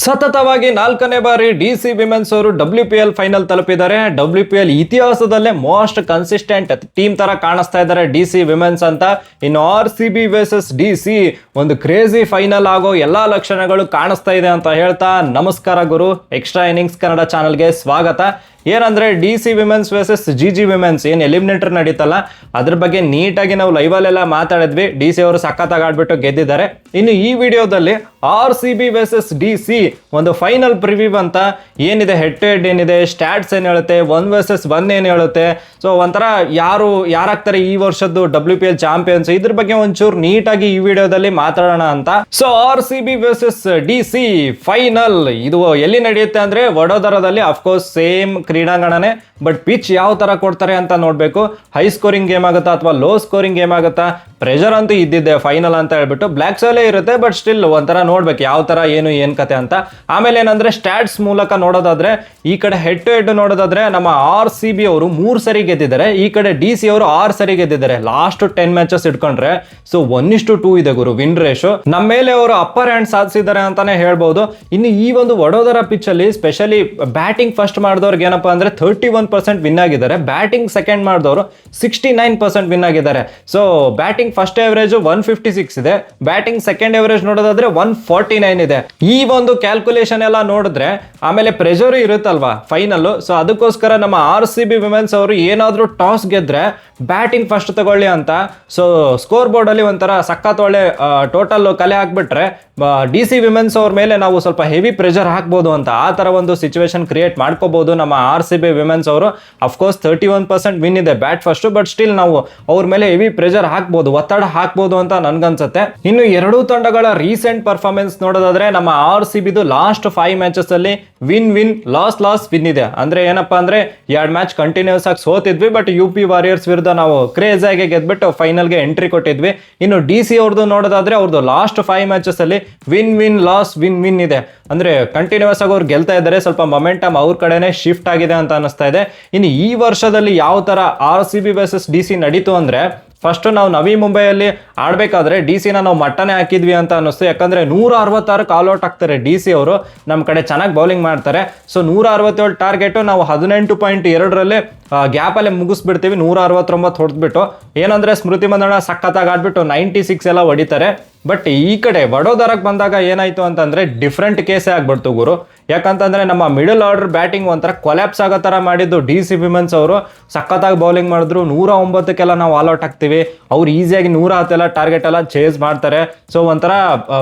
ಸತತವಾಗಿ 4ನೇ ಬಾರಿ ಡಿಸಿ ವಿಮೆನ್ಸ್ ಅವರು WPL ಫೈನಲ್ ತಲುಪಿದ್ದಾರೆ. WPL ಇತಿಹಾಸದಲ್ಲೇ ಮೋಸ್ಟ್ ಕನ್ಸಿಸ್ಟೆಂಟ್ ಟೀಮ್ ತರ ಕಾಣಿಸ್ತಾ ಇದ್ದಾರೆ ಡಿಸಿ ವಿಮೆನ್ಸ್ ಅಂತ. ಇನ್ನು RCB ವರ್ಸಸ್ ಡಿಸಿ ಒಂದು ಕ್ರೇಜಿ ಫೈನಲ್ ಆಗೋ ಎಲ್ಲಾ ಲಕ್ಷಣಗಳು ಕಾಣಿಸ್ತಾ ಇದೆ ಅಂತ ಹೇಳ್ತಾ, ನಮಸ್ಕಾರ ಗುರು, ಎಕ್ಸ್ಟ್ರಾ ಇನ್ನಿಂಗ್ಸ್ ಕನ್ನಡ ಚಾನಲ್ಗೆ ಸ್ವಾಗತ. ಏನಂದ್ರೆ DC women's versus GG women's ಏನ್ ಎಲಿಮಿನೇಟರ್ ನಡೀತಲ್ಲ, ಅದ್ರ ಬಗ್ಗೆ ನೀಟಾಗಿ ನಾವು ಲೈವಲ್ಲೆಲ್ಲ ಮಾತಾಡಿದ್ವಿ. ಡಿಸಿ ಅವರು ಸಖತ್ತಾಗಿ ಆಡ್ಬಿಟ್ಟು ಗೆದ್ದಿದ್ದಾರೆ. ಇನ್ನು ಈ ವಿಡಿಯೋದಲ್ಲಿ RCB ವರ್ಸಸ್ ಡಿಸಿ ಒಂದು ಫೈನಲ್ ಪ್ರಿವ್ಯೂ ಅಂತ ಏನಿದೆ, ಹೆಡ್ ಟು ಹೆಡ್ ಏನಿದೆ, ಸ್ಟ್ಯಾಟ್ಸ್ ಏನ್ ಹೇಳುತ್ತೆ, 1 ವರ್ಸಸ್ 1 ಏನ್ ಹೇಳುತ್ತೆ, ಸೊ ಒಂಥರ ಯಾರಾಗ್ತಾರೆ ಈ ವರ್ಷದ್ದು WPL ಚಾಂಪಿಯನ್ಸ್, ಇದ್ರ ಬಗ್ಗೆ ಒಂಚೂರು ನೀಟಾಗಿ ಈ ವಿಡಿಯೋದಲ್ಲಿ ಮಾತಾಡೋಣ ಅಂತ. So RCB versus DC final ಇದು ಎಲ್ಲಿ ನಡೆಯುತ್ತೆ ಅಂದ್ರೆ ವಡೋದರದಲ್ಲಿ. ಅಫ್ಕೋರ್ಸ್ ಸೇಮ್ ಕ್ರೀಡಾಂಗಣನೇ, ಬಟ್ ಪಿಚ್ ಯಾವ ತರ ಕೊಡ್ತಾರೆ ಅಂತ ನೋಡ್ಬೇಕು. ಹೈ ಸ್ಕೋರಿಂಗ್ ಗೇಮ್ ಆಗುತ್ತಾ ಅಥವಾ ಲೋ ಸ್ಕೋರಿಂಗ್ ಗೇಮ್ ಆಗುತ್ತಾ, ಪ್ರೆಷರ್ ಅಂತೂ ಇದ್ದಿದ್ದೆ ಫೈನಲ್ ಅಂತ ಹೇಳ್ಬಿಟ್ಟು. ಬ್ಲ್ಯಾಕ್ ಸೋಲೇ ಇರುತ್ತೆ, ಬಟ್ ಸ್ಟಿಲ್ ಒಂಥರ ನೋಡ್ಬೇಕು ಯಾವ ತರ ಏನ್ ಕತೆ ಅಂತ. ಆಮೇಲೆ ಏನಂದ್ರೆ ಸ್ಟ್ಯಾಟ್ಸ್ ಮೂಲಕ ನೋಡೋದಾದ್ರೆ, ಈ ಕಡೆ ಹೆಡ್ ಟು ಹೆಡ್ ನೋಡೋದಾದ್ರೆ ನಮ್ಮ RCB ಅವರು 3 ಸರಿ ಗೆದ್ದಿದ್ದಾರೆ, ಈ ಕಡೆ ಡಿಸಿ ಅವರು 6 ಸರಿ ಗೆದ್ದಿದ್ದಾರೆ ಲಾಸ್ಟ್ 10 ಮ್ಯಾಚಸ್ ಇಟ್ಕೊಂಡ್ರೆ. ಸೊ 1:2 ಇದೆ ಗುರು ವಿನ್ ರೇಷೋ. ನಮ್ಮ ಮೇಲೆ ಅವರು ಅಪ್ಪರ್ ಹ್ಯಾಂಡ್ ಸಾಧಿಸಿದ್ದಾರೆ ಅಂತಾನೆ ಹೇಳ್ಬಹುದು. ಇನ್ನು ಈ ಒಂದು ವಡೋದರ ಪಿಚ್ ಅಲ್ಲಿ ಸ್ಪೆಷಲಿ ಬ್ಯಾಟಿಂಗ್ ಫಸ್ಟ್ ಮಾಡಿದವ್ರಿಗೆ ಏನಪ್ಪಾ ಅಂದ್ರೆ 31% ವಿನ್ ಆಗಿದ್ದಾರೆ, ಬ್ಯಾಟಿಂಗ್ ಸೆಕೆಂಡ್ ಮಾಡಿದವರು 69% ವಿನ್ ಆಗಿದ್ದಾರೆ. ಸೊ ಬ್ಯಾಟಿಂಗ್ ಫಸ್ಟ್ ಎವರೇಜ್ 156 ಇದೆ, ಬ್ಯಾಟಿಂಗ್ ಸೆಕೆಂಡ್ ಎವರೇಜ್ ನೋಡೋದಾದ್ರೆ 149 ಇದೆ. ಈ ಒಂದು ಕ್ಯಾಲ್ಕುಲೇಷನ್ ಎಲ್ಲ ನೋಡಿದ್ರೆ ಆಮೇಲೆ ಪ್ರೆಷರ್ ಇರುತ್ತಲ್ವಾ ಫೈನಲ್, ಸೊ ಅದಕ್ಕೋಸ್ಕರ ನಮ್ಮ RCB ವಿಮೆನ್ಸ್ ಅವರು ಏನಾದ್ರೂ ಟಾಸ್ ಗೆದ್ರೆ ಬ್ಯಾಟಿಂಗ್ ಫಸ್ಟ್ ತಗೊಳ್ಳಿ ಅಂತ. ಸೊ ಸ್ಕೋರ್ ಬೋರ್ಡ್ ಅಲ್ಲಿ ಒಂಥರ ಸಖತ್ ಒಳ್ಳೆ ಟೋಟಲ್ ಕಲೆ ಹಾಕ್ಬಿಟ್ರೆ ಡಿಸಿ ವಿಮೆನ್ಸ್ ಅವ್ರ ಮೇಲೆ ನಾವು ಸ್ವಲ್ಪ ಹೆವಿ ಪ್ರೆಷರ್ ಹಾಕ್ಬೋದು ಅಂತ, ಆ ತರ ಒಂದು ಸಿಚುವೇಶನ್ ಕ್ರಿಯೇಟ್ ಮಾಡ್ಕೋಬಹುದು ನಮ್ಮ RCB ವಿಮೆನ್ಸ್ ಅವರು. ಅಫ್ಕೋರ್ಸ್ 31% ವಿನ್ ಇದೆ ಬ್ಯಾಟ್ ಫಸ್ಟ್, ಬಟ್ ಸ್ಟಿಲ್ ನಾವು ಅವ್ರ ಮೇಲೆ ಹೆವಿ ಪ್ರೆಷರ್ ಹಾಕ್ಬೋದು, ಒತ್ತಡ ಹಾಕ್ಬೋದು ಅಂತ ನನ್ಗನ್ಸುತ್ತೆ. ಇನ್ನು ಎರಡೂ ತಂಡಗಳ ರೀಸೆಂಟ್ ಪರ್ಫಾರ್ಮೆನ್ಸ್ ನೋಡೋದಾದ್ರೆ ನಮ್ಮ RCB ಲಾಸ್ಟ್ 5 ಮ್ಯಾಚಸ್ ಅಲ್ಲಿ ವಿನ್ ಲಾಸ್ ವಿನ್ ಇದೆ. ಅಂದ್ರೆ ಏನಪ್ಪಾ ಅಂದ್ರೆ 2 ಮ್ಯಾಚ್ ಕಂಟಿನ್ಯೂಸ್ ಆಗಿ ಸೋತಿದ್ವಿ, ಬಟ್ UP ವಾರಿಯರ್ಸ್ ವಿರುದ್ಧ ನಾವು ಕ್ರೇಜ್ ಆಗಿ ಗೆದ್ಬಿಟ್ಟು ಫೈನಲ್ಗೆ ಎಂಟ್ರಿ ಕೊಟ್ಟಿದ್ವಿ. ಇನ್ನು ಡಿಸಿ ಅವ್ರದ್ದು ನೋಡೋದಾದ್ರೆ ಅವ್ರದ್ದು ಲಾಸ್ಟ್ 5 ಮ್ಯಾಚಸ್ ಅಲ್ಲಿ ವಿನ್ ಲಾಸ್ ವಿನ್ ಇದೆ. ಅಂದ್ರೆ ಕಂಟಿನ್ಯೂಸ್ ಆಗಿ ಅವ್ರು ಗೆಲ್ತಾ ಇದ್ದಾರೆ, ಸ್ವಲ್ಪ ಮೊಮೆಂಟಮ್ ಅವ್ರ ಕಡೆನೆ ಶಿಫ್ಟ್ ಆಗಿದೆ ಅಂತ ಅನಿಸ್ತಾ ಇದೆ. ಇನ್ನು ಈ ವರ್ಷದಲ್ಲಿ ಯಾವ ತರ RCB ವರ್ಸಸ್ ಡಿಸಿ ನಡೀತು ಅಂದ್ರೆ, ಫಸ್ಟ್ ನಾವು ನವಿ ಮುಂಬೈಯಲ್ಲಿ ಆಡ್ಬೇಕಾದ್ರೆ ಡಿಸಿನ ನಾವು ಮಟ್ಟನೆ ಹಾಕಿದ್ವಿ ಅಂತ ಅನ್ನಿಸ್ತು. ಯಾಕಂದ್ರೆ 166 ಕಾಲ್ಔಟ್ ಆಗ್ತಾರೆ ಡಿಸಿ ಅವರು, ನಮ್ಮ ಕಡೆ ಚೆನ್ನಾಗಿ ಬೌಲಿಂಗ್ ಮಾಡ್ತಾರೆ. ಸೊ 167 ಟಾರ್ಗೆಟ್ ನಾವು 18.2 ಗ್ಯಾಪ್ ಅಲ್ಲೇ ಮುಗಿಸ್ಬಿಡ್ತೀವಿ, 169 ಹೊಡೆದ್ಬಿಟ್ಟು. ಏನಂದ್ರೆ ಸ್ಮೃತಿ ಮಂದಣ್ಣ ಸಖತ್ತಾಗಿ ಆಡ್ಬಿಟ್ಟು 96 ಎಲ್ಲ ಹೊಡಿತಾರೆ. ಬಟ್ ಈ ಕಡೆ ವಡೋದರಕ್ಕೆ ಬಂದಾಗ ಏನಾಯ್ತು ಅಂತಂದ್ರೆ ಡಿಫ್ರೆಂಟ್ ಕೇಸೇ ಆಗ್ಬಿಡ್ತು ಗುರು. ಯಾಕಂತಂದ್ರೆ ನಮ್ಮ ಮಿಡಲ್ ಆರ್ಡರ್ ಬ್ಯಾಟಿಂಗ್ ಒಂಥರ ಕೊಲ್ಯಾಪ್ಸ್ ಆಗೋ ತರ ಮಾಡಿದ್ದು ಡಿಸಿ ವಿಮೆನ್ಸ್ ಅವರು. ಸಖತ್ತಾಗಿ ಬೌಲಿಂಗ್ ಮಾಡಿದ್ರು, 109ಕ್ಕೆಲ್ಲ ನಾವು ಆಲ್ ಔಟ್ ಆಗ್ತೀವಿ, ಅವ್ರು ಈಸಿಯಾಗಿ 110 ಟಾರ್ಗೆಟ್ ಎಲ್ಲ ಚೇಸ್ ಮಾಡ್ತಾರೆ. ಸೊ ಒಂಥರ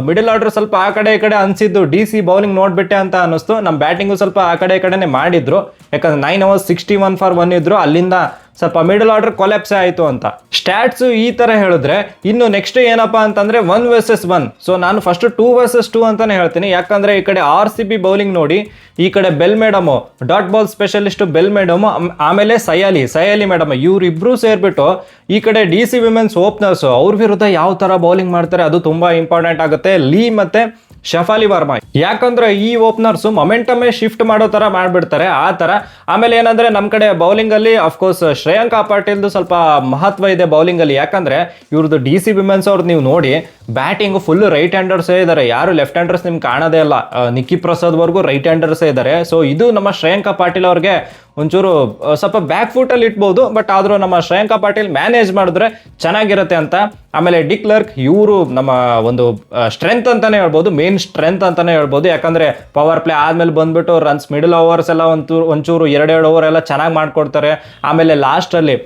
ಮಿಡಲ್ ಆರ್ಡರ್ ಸ್ವಲ್ಪ ಆ ಕಡೆ ಈ ಕಡೆ ಅನ್ಸಿದ್ದು, ಡಿಸಿ ಬೌಲಿಂಗ್ ನೋಡ್ಬಿಟ್ಟೆ ಅಂತ ಅನಿಸ್ತು. ನಮ್ಮ ಬ್ಯಾಟಿಂಗು ಸ್ವಲ್ಪ ಆ ಕಡೆ ಈ ಕಡೆನೆ ಮಾಡಿದ್ರು, ಯಾಕಂದ್ರೆ 9 overs 61 for 1 ಇದ್ರು, ಅಲ್ಲಿಂದ ಸ್ವಲ್ಪ ಮಿಡಲ್ ಆರ್ಡರ್ ಕೊಲ್ಯಾಪ್ಸ್ ಆಯಿತು ಅಂತ. ಸ್ಟ್ಯಾಟ್ಸ್ ಈ ತರ ಹೇಳಿದ್ರೆ, ಇನ್ನು ನೆಕ್ಸ್ಟ್ ಏನಪ್ಪಾ ಅಂತಂದ್ರೆ 1 ವರ್ಸಸ್ 1. ಸೊ ನಾನು ಫಸ್ಟ್ 2 ವರ್ಸಸ್ 2 ಅಂತಾನೆ ಹೇಳ್ತೀನಿ. ಯಾಕಂದ್ರೆ ಈ ಕಡೆ RCB ಬೌಲಿಂಗ್ ನೋಡಿ, ಈ ಕಡೆ bell madam, dot ball specialist bell madam, ಆಮೇಲೆ ಸಯಾಲಿ ಮೇಡಮ್, ಇವ್ರಿಬ್ರು ಸೇರ್ಬಿಟ್ಟು ಈ ಕಡೆ ಡಿಸಿ ವಿಮೆನ್ಸ್ ಓಪನರ್ಸ್ ಅವ್ರ ವಿರುದ್ಧ ಯಾವ ತರ ಬೌಲಿಂಗ್ ಮಾಡ್ತಾರೆ ಅದು ತುಂಬಾ ಇಂಪಾರ್ಟೆಂಟ್ ಆಗುತ್ತೆ. ಲೀ ಮತ್ತೆ ಶಫಾಲಿ ವರ್ಮಾ, ಯಾಕಂದ್ರೆ ಈ ಓಪನರ್ಸ್ ಮೊಮೆಂಟಮೇ ಶಿಫ್ಟ್ ಮಾಡೋ ತರ ಮಾಡ್ಬಿಡ್ತಾರೆ ಆ ತರ. ಆಮೇಲೆ ಏನಂದ್ರೆ ನಮ್ ಕಡೆ ಬೌಲಿಂಗ್ ಅಲ್ಲಿ ಅಫ್ಕೋರ್ಸ್ ಶ್ರೇಯಾಂಕ ಪಾಟೀಲ್ದು ಸ್ವಲ್ಪ ಮಹತ್ವ ಇದೆ ಬೌಲಿಂಗ್ ಅಲ್ಲಿ. ಯಾಕಂದ್ರೆ ಇವ್ರದ್ದು ಡಿಸಿ ವಿಮೆನ್ಸ್ ಅವ್ರದ್ದು ನೀವು ನೋಡಿ, ಬ್ಯಾಟಿಂಗ್ ಫುಲ್ ರೈಟ್ ಹ್ಯಾಂಡರ್ಸೇ ಇದ್ದಾರೆ, ಯಾರು ಲೆಫ್ಟ್ ಹ್ಯಾಂಡರ್ಸ್ ನಿಮ್ಗೆ ಕಾಣೋದೇ ಇಲ್ಲ. ನಿಕ್ಕಿ ಪ್ರಸಾದ್ ವರ್ಗೂ ರೈಟ್ ಹ್ಯಾಂಡರ್ಸೇ ಇದ್ದಾರೆ. ಸೊ ಇದು ನಮ್ಮ ಶ್ರೇಯಾಂಕ ಪಾಟೀಲ್ ಅವ್ರಿಗೆ ಒಂಚೂರು ಸ್ವಲ್ಪ ಬ್ಯಾಕ್ ಫುಟ್ ಅಲ್ಲಿ ಇಟ್ಬೋದು, ಬಟ್ ಆದ್ರೂ ನಮ್ಮ ಶ್ರೇಯಾಂಕ ಪಾಟೀಲ್ ಮ್ಯಾನೇಜ್ ಮಾಡಿದ್ರೆ ಚೆನ್ನಾಗಿರುತ್ತೆ ಅಂತ. ಆಮೇಲೆ ಡಿ ಕ್ಲರ್ಕ್, ಇವರು ನಮ್ಮ ಒಂದು ಸ್ಟ್ರೆಂತ್ ಅಂತಾನೆ ಹೇಳ್ಬೋದು, ಮೇನ್ ಸ್ಟ್ರೆಂತ್ ಅಂತಾನೆ ಹೇಳ್ಬೋದು. ಯಾಕಂದ್ರೆ ಪವರ್ ಪ್ಲೇ ಆದ್ಮೇಲೆ ಬಂದ್ಬಿಟ್ಟು ರನ್ಸ್ ಮಿಡಲ್ ಓವರ್ಸ್ ಎಲ್ಲ ಒಂಚೂರು 2 ಓವರ್ ಎಲ್ಲ ಚೆನ್ನಾಗಿ ಮಾಡ್ಕೊಡ್ತಾರೆ. ಆಮೇಲೆ ಲಾಸ್ಟ್ ಅಲ್ಲಿ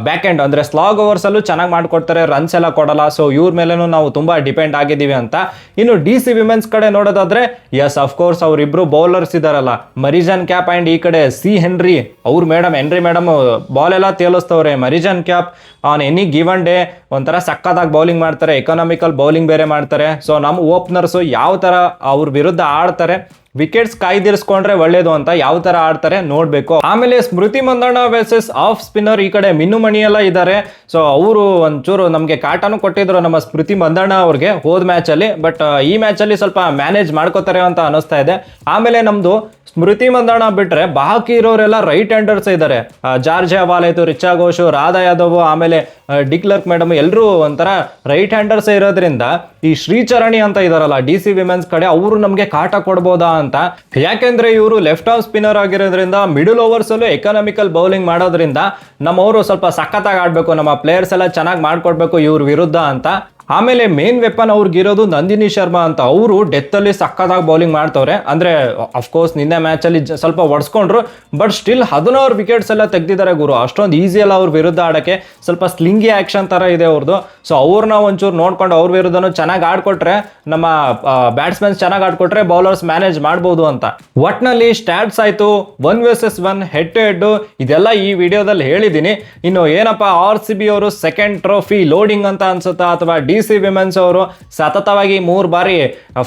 ಬ್ಯಾಕ್ ಎಂಡ್ ಅಂದ್ರೆ ಸ್ಲಾಗ್ ಓವರ್ಸ್ ಅಲ್ಲೂ ಚೆನ್ನಾಗಿ ಮಾಡ್ಕೊಡ್ತಾರೆ, ರನ್ಸ್ ಎಲ್ಲ ಕೊಡಲ್ಲ. ಸೊ ಇವ್ರ ಮೇಲೇನು ನಾವು ತುಂಬಾ ಡಿಪೆಂಡ್ ಆಗಿದ್ದೀವಿ ಅಂತ. ಇನ್ನು ಡಿಸಿ ವಿಮೆನ್ಸ್ ಕಡೆ ನೋಡೋದಾದ್ರೆ, ಎಸ್ ಅಫ್ಕೋರ್ಸ್ ಅವ್ರಿಬ್ರು ಬೌಲರ್ಸ್ ಇದಾರಲ್ಲ, ಮರಿಜಾನ್ ಕ್ಯಾಪ್ ಅಂಡ್ ಈ ಕಡೆ ಹೆನ್ರಿ ಮೇಡಮ್ ಬಾಲ್ ಎಲ್ಲ ತೇಲಿಸ್ತವ್ರೆ. Marizanne Kapp on any given day ಒಂಥರ ಸಕ್ಕತ್ತಾಗಿ ಬೌಲಿಂಗ್ ಮಾಡ್ತಾರೆ, ಎಕನಾಮಿಕಲ್ ಬೌಲಿಂಗ್ ಬೇರೆ ಮಾಡ್ತಾರೆ. ಸೊ ನಮ್ಮ ಓಪನರ್ಸ್ ಯಾವ ತರ ಅವ್ರ ವಿರುದ್ಧ ಆಡ್ತಾರೆ ವಿಕೆಟ್ಸ್ ಕಾಯ್ದಿರಿಸ್ಕೊಂಡ್ರೆ ಒಳ್ಳೇದು ಅಂತ ಯಾವ ತರ ಆಡ್ತಾರೆ ನೋಡ್ಬೇಕು. ಆಮೇಲೆ ಸ್ಮೃತಿ ಮಂದಣ್ಣ ವರ್ಸಸ್ ಆಫ್ ಸ್ಪಿನ್ನರ್ ಈ ಕಡೆ ಮಿನ್ನು ಮಣಿ ಎಲ್ಲ ಇದ್ದಾರೆ. ಸೊ ಅವರು ಒಂಚೂರು ನಮಗೆ ಕಾಟನು ಕೊಟ್ಟಿದ್ರು ನಮ್ಮ ಸ್ಮೃತಿ ಮಂದಣ್ಣ ಅವ್ರಿಗೆ ಹೋದ್ ಮ್ಯಾಚ್ ಅಲ್ಲಿ. ಬಟ್ ಈ ಮ್ಯಾಚ್ ಅಲ್ಲಿ ಸ್ವಲ್ಪ ಮ್ಯಾನೇಜ್ ಮಾಡ್ಕೋತಾರೆ ಅಂತ ಅನಿಸ್ತಾ ಇದೆ. ಆಮೇಲೆ ನಮ್ದು ಸ್ಮೃತಿ ಮಂದಣ್ಣ ಬಿಟ್ರೆ ಬಾಕಿ ಇರೋರೆಲ್ಲ ರೈಟ್ ಹ್ಯಾಂಡರ್ಸ್ ಇದ್ದಾರೆ. ಜಾರ್ಜ್ ಹವಾಲ್ ಆಯ್ತು, ರಿಚಾ ಘೋಷ್, ರಾಧಾ ಯಾದವ್, ಆಮೇಲೆ ಡಿಕ್ಲರ್ಕ್ ಮೇಡಮ್ ಎಲ್ಲರೂ ಒಂಥರ ರೈಟ್ ಹ್ಯಾಂಡರ್ಸ್ ಇರೋದ್ರಿಂದ ಈ ಶ್ರೀಚರಣಿ ಅಂತ ಇದಾರಲ್ಲ DC ವಿಮೆನ್ಸ್ ಕಡೆ, ಅವರು ನಮಗೆ ಕಾಟ ಕೊಡ್ಬೋದಾ ಅಂತ. ಯಾಕೆಂದ್ರೆ ಇವರು ಲೆಫ್ಟ್ ಆರ್ಮ್ ಸ್ಪಿನ್ನರ್ ಆಗಿರೋದ್ರಿಂದ ಮಿಡಲ್ ಓವರ್ಸ್ ಅಲ್ಲೂ ಎಕನಾಮಿಕಲ್ ಬೌಲಿಂಗ್ ಮಾಡೋದ್ರಿಂದ ನಮ್ಮವರು ಸ್ವಲ್ಪ ಸಖತ್ತಾಗಿ ಆಡ್ಬೇಕು, ನಮ್ಮ ಪ್ಲೇಯರ್ಸ್ ಎಲ್ಲ ಚೆನ್ನಾಗಿ ಮಾಡ್ಕೊಡ್ಬೇಕು ಇವ್ರ ವಿರುದ್ಧ ಅಂತ. ಆಮೇಲೆ ಮೇನ್ ವೆಪನ್ ಅವ್ರಿಗಿರೋದು ನಂದಿನಿ ಶರ್ಮಾ ಅಂತ. ಅವರು ಡೆತ್ ಅಲ್ಲಿ ಸಕ್ಕತ್ತಾಗಿ ಬೌಲಿಂಗ್ ಮಾಡ್ತವ್ರೆ. ಅಂದ್ರೆ ಅಫ್ಕೋರ್ಸ್ ನಿನ್ನೆ ಮ್ಯಾಚ್ ಅಲ್ಲಿ ಸ್ವಲ್ಪ ಒಡ್ಸ್ಕೊಂಡ್ರು, ಬಟ್ ಸ್ಟಿಲ್ 16 ವಿಕೆಟ್ಸ್ ಎಲ್ಲ ತೆಗ್ದಿದ್ದಾರೆ ಗುರು. ಅಷ್ಟೊಂದು ಈಸಿ ಅಲ್ಲ ಅವ್ರ ವಿರುದ್ಧ ಆಡಕ್ಕೆ, ಸ್ವಲ್ಪ ಸ್ಲಿಂಗಿ ಆಕ್ಷನ್ ತರ ಇದೆ ಅವ್ರದ್ದು. ಸೊ ಅವ್ರನ್ನ ಒಂಚೂರು ನೋಡ್ಕೊಂಡು ಅವ್ರ ವಿರುದ್ಧನೂ ಚೆನ್ನಾಗಿ ಆಡ್ಕೊಟ್ರೆ, ನಮ್ಮ ಬ್ಯಾಟ್ಸ್ಮನ್ಸ್ ಚೆನ್ನಾಗಿ ಆಡ್ಕೊಟ್ರೆ ಬೌಲರ್ಸ್ ಮ್ಯಾನೇಜ್ ಮಾಡ್ಬೋದು ಅಂತ. ಒಟ್ನಲ್ಲಿ ಸ್ಟ್ಯಾಟ್ಸ್ ಆಯ್ತು, 1 vs 1 ಹೆಡ್ ಟು ಹೆಡ್ ಇದೆಲ್ಲ ಈ ವಿಡಿಯೋದಲ್ಲಿ ಹೇಳಿದ್ದೀನಿ. ಇನ್ನು ಏನಪ್ಪಾ RCB ಅವರು ಸೆಕೆಂಡ್ ಟ್ರೋಫಿ ಲೋಡಿಂಗ್ ಅಂತ ಅನ್ಸುತ್ತಾ, ಅಥವಾ DC ವಿಮೆನ್ಸ್ ಅವರು ಸತತವಾಗಿ 3 ಬಾರಿ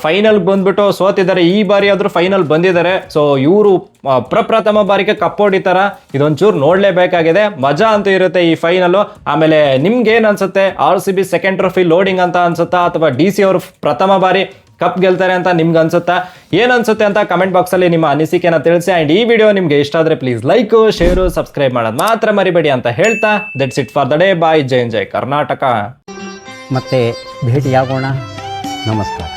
ಫೈನಲ್ ಬಂದ್ಬಿಟ್ಟು ಸೋತಿದ್ದಾರೆ, ಈ ಬಾರಿ ಆದ್ರೂ ಫೈನಲ್ ಬಂದಿದ್ದಾರೆ. ಸೊ ಇವರು ಪ್ರಪ್ರಥಮ ಬಾರಿಗೆ ಕಪ್ ಹೊಡಿತಾರ, ಇದೊಂಚೂರು ನೋಡ್ಲೇಬೇಕಾಗಿದೆ. ಮಜಾ ಅಂತೂ ಇರುತ್ತೆ ಈ ಫೈನಲ್. ಆಮೇಲೆ ನಿಮ್ಗೆ ಏನ್ ಅನ್ಸುತ್ತೆ, RCB ಸೆಕೆಂಡ್ ಟ್ರೋಫಿ ಲೋಡಿಂಗ್ ಅಂತ ಅನ್ಸುತ್ತಾ, ಅಥವಾ DC ಅವರು ಪ್ರಥಮ ಬಾರಿ ಕಪ್ ಗೆಲ್ತಾರೆ ಅಂತ ನಿಮ್ಗೆ ಅನ್ಸುತ್ತಾ? ಏನ್ ಅನ್ಸುತ್ತೆ ಅಂತ ಕಮೆಂಟ್ ಬಾಕ್ಸ್ ಅಲ್ಲಿ ನಿಮ್ಮ ಅನಿಸಿಕೆನ ತಿಳಿಸಿ. ಅಂಡ್ ಈ ವಿಡಿಯೋ ನಿಮ್ಗೆ ಇಷ್ಟ ಆದ್ರೆ ಪ್ಲೀಸ್ ಲೈಕ್, ಶೇರು, ಸಬ್ಸ್ಕ್ರೈಬ್ ಮಾಡೋದು ಮಾತ್ರ ಮರಿಬೇಡಿ ಅಂತ ಹೇಳ್ತಾ, that's it for the day. Bye. ಜೈ ಕರ್ನಾಟಕ. ಮತ್ತೆ ಭೇಟಿಯಾಗೋಣ. ನಮಸ್ಕಾರ.